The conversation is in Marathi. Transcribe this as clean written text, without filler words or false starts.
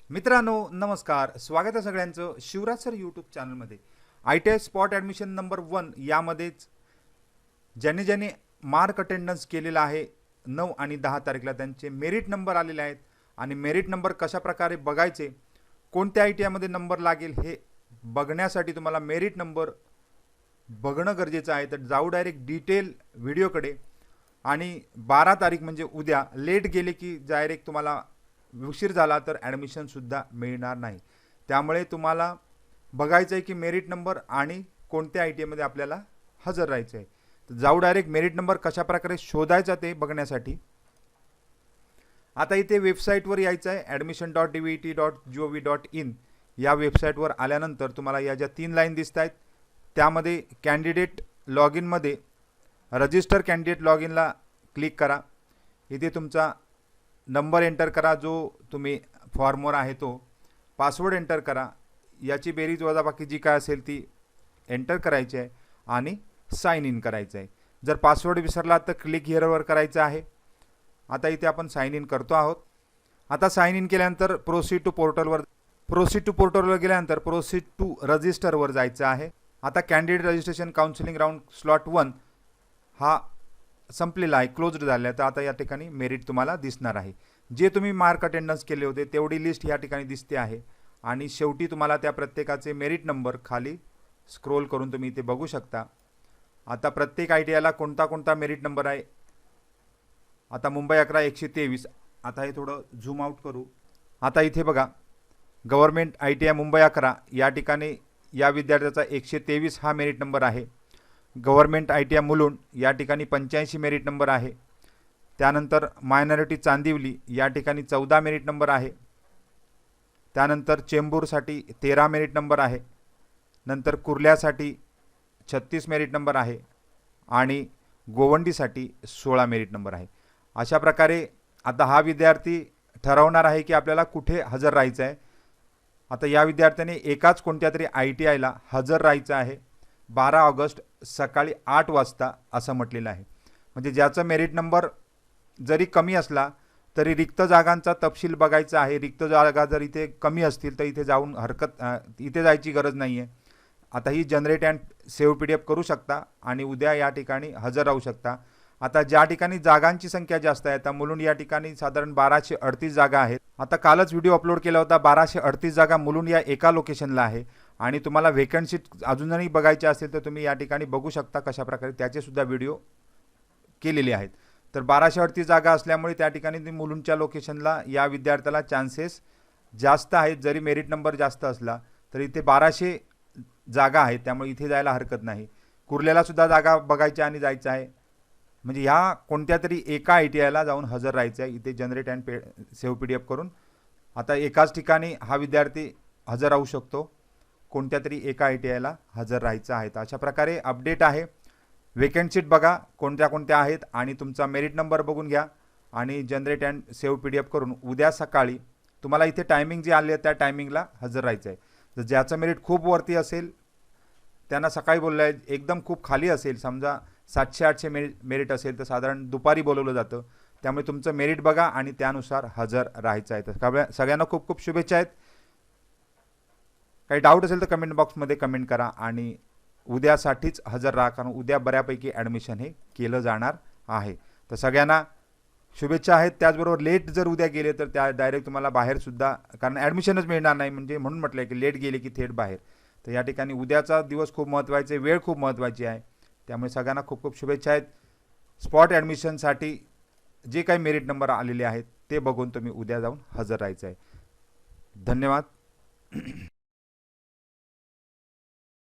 मित्रांनो नमस्कार, स्वागत आहे सगळ्यांचं शिवराज सर यूट्यूब चॅनलमध्ये. ITI स्पॉट ॲडमिशन नंबर 1 यामध्येच ज्यांनी ज्यांनी मार्क अटेंडन्स केलेला आहे 9 आणि 10 तारखेला त्यांचे मेरिट नंबर आलेले आहेत. आणि मेरिट नंबर कशाप्रकारे बघायचे, कोणत्या ITI मध्ये नंबर लागेल हे बघण्यासाठी तुम्हाला मेरिट नंबर बघणं गरजेचं आहे. तर जाऊ डायरेक्ट डिटेल व्हिडिओकडे. आणि 12 तारीख म्हणजे उद्या लेट गेले की डायरेक्ट तुम्हाला उशीर झाला तर ॲडमिशनसुद्धा मिळणार नाही. त्यामुळे तुम्हाला बघायचं आहे की मेरिट नंबर आणि कोणत्या ITI मध्ये आपल्याला हजर राहायचं आहे. तर जाऊ डायरेक्ट मेरिट नंबर कशाप्रकारे शोधायचा ते बघण्यासाठी. आता इथे वेबसाईटवर यायचं आहे admission.dvet.gov.in. या वेबसाईटवर आल्यानंतर तुम्हाला या ज्या 3 लाईन दिसत आहेत त्यामध्ये कॅन्डिडेट लॉग इनमध्ये रजिस्टर कॅन्डिडेट लॉग इनला क्लिक करा. इथे तुमचा नंबर एंटर करा जो तुम्ही फॉर्मवर आहे तो. पासवर्ड एंटर करा. याची बेरीज वजाबाकी जी काय असेल ती एंटर करायची आहे आणि साइन इन करायचं आहे. जर पासवर्ड विसरला तर क्लिक हिअरवर करायचं आहे. आता इथे आपण साइन इन करतो आहोत. आता साइन इन केल्यानंतर प्रोसीड टू पोर्टलवर गेल्यानंतर प्रोसीड टू रजिस्टरवर जायचं आहे. आता candidate registration counselling round slot 1 हा संपलेला आहे, क्लोज्ड झालेला आहे. तर आता या ठिकाणी मेरिट तुम्हाला दिसणार आहे. जे तुम्ही मार्क अटेंडन्स केले होते तेवढी लिस्ट या ठिकाणी दिसते आहे. आणि शेवटी तुम्हाला त्या प्रत्येकाचे मेरिट नंबर खाली स्क्रोल करून तुम्ही इथे बघू शकता. आता प्रत्येक ITIला कोणता कोणता मेरिट नंबर आहे. आता मुंबई 11 123. आता हे थोडं झूम आउट करू. आता इथे बघा गव्हर्नमेंट ITI मुंबई 11 या ठिकाणी या विद्यार्थ्याचा 123 हा मेरिट नंबर आहे. गव्हर्नमेंट ITI मुलुंड या ठिकाणी 85 मेरिट नंबर आहे. त्यानंतर मायनॉरिटी चांदिवली या ठिकाणी 14 मेरिट नंबर आहे. त्यानंतर चेंबूरसाठी 13 मेरिट नंबर आहे. नंतर कुर्ल्यासाठी 36 मेरिट नंबर आहे आणि गोवंडीसाठी 16 मेरिट नंबर आहे. अशा प्रकारे आता हा विद्यार्थी ठरवणार आहे की आपल्याला कुठे हजर राहायचं आहे. आता या विद्यार्थ्याने एकाच कोणत्या तरी ITIला हजर राहायचं आहे 12 ऑगस्ट सकाळी 8 वाजता असं म्हटलेलं आहे. म्हणजे ज्याचं मेरिट नंबर जरी कमी असला तरी रिक्त जागांचा तपशील बघायचा आहे. रिक्त जागा जर इथे कमी असतील तर इथे जाऊन इथे जायची गरज नाही आहे. आता ही जनरेट अँड सेव्ह PDF करू शकता आणि उद्या या ठिकाणी हजर राहू शकता. आता ज्या ठिकाणी जागांची संख्या जास्त आहे, आता मुलुंड या ठिकाणी साधारण 1238 जागा आहेत. आता कालच व्हिडिओ अपलोड केला होता. 1238 जागा मुलुंड या एका लोकेशनला आहे. आणि तुम्हाला व्हेकन्सी अजूनही बघायची असेल तर तुम्ही या ठिकाणी बघू शकता कशाप्रकारे त्याचे सुद्धा व्हिडिओ केलेले आहेत. तर 1238 जागा असल्यामुळे त्या ठिकाणी मुलुंडच्या लोकेशनला या विद्यार्थ्याला चान्सेस जास्त आहेत. जरी मेरिट नंबर जास्त असला तरी इथे 1200 जागा आहेत, त्यामुळे इथे जायला हरकत नाही. कुर्ल्याला सुद्धा जागा बघायची आणि जायचं आहे. म्हणजे ह्या कोणत्या तरी एका ITIला जाऊन हजर राहायचं आहे इथे जनरेट अँड सेव्ह PDF करून. आता एकाच ठिकाणी हा विद्यार्थी हजर राहू शकतो, कोणत्या तरी एका ITIला हजर राहायचं आहे. तर अशा प्रकारे अपडेट आहे. वेकन्सीट बघा कोणत्या कोणत्या आहेत आणि तुमचा मेरिट नंबर बघून घ्या आणि जनरेट अँड सेव्ह PDF करून उद्या सकाळी तुम्हाला इथे टायमिंग जे आले त्या टायमिंगला हजर राहायचं आहे. जर ज्याचं मेरिट खूप वरती असेल त्यांना सकाळी बोललं आहे, एकदम खूप खाली असेल समजा 700-800 मेरिट असेल तर साधारण दुपारी बोलवलं जातं. त्यामुळे तुमचं मेरिट बघा आणि त्यानुसार हजर राहायचं आहे. तर सगळ्यांना खूप खूप शुभेच्छा आहेत. काही डाऊट असेल तर कमेंट बॉक्समध्ये कमेंट करा आणि उद्यासाठीच हजर राहा, कारण उद्या बऱ्यापैकी ॲडमिशन हे केलं जाणार आहे. तर सगळ्यांना शुभेच्छा आहेत. त्याचबरोबर लेट जर उद्या गेले तर त्या डायरेक्ट तुम्हाला बाहेरसुद्धा, कारण ॲडमिशनच मिळणार नाही, म्हणजे म्हणून म्हटलं आहे की लेट गेले की थेट बाहेर. तर या ठिकाणी उद्याचा दिवस खूप महत्त्वाचा आहे, वेळ खूप महत्त्वाची आहे. त्यामुळे सगळ्यांना खूप खूप शुभेच्छा आहेत. स्पॉट ॲडमिशनसाठी जे काही मेरिट नंबर आलेले आहेत ते बघून तुम्ही उद्या जाऊन हजर राहायचं आहे. धन्यवाद.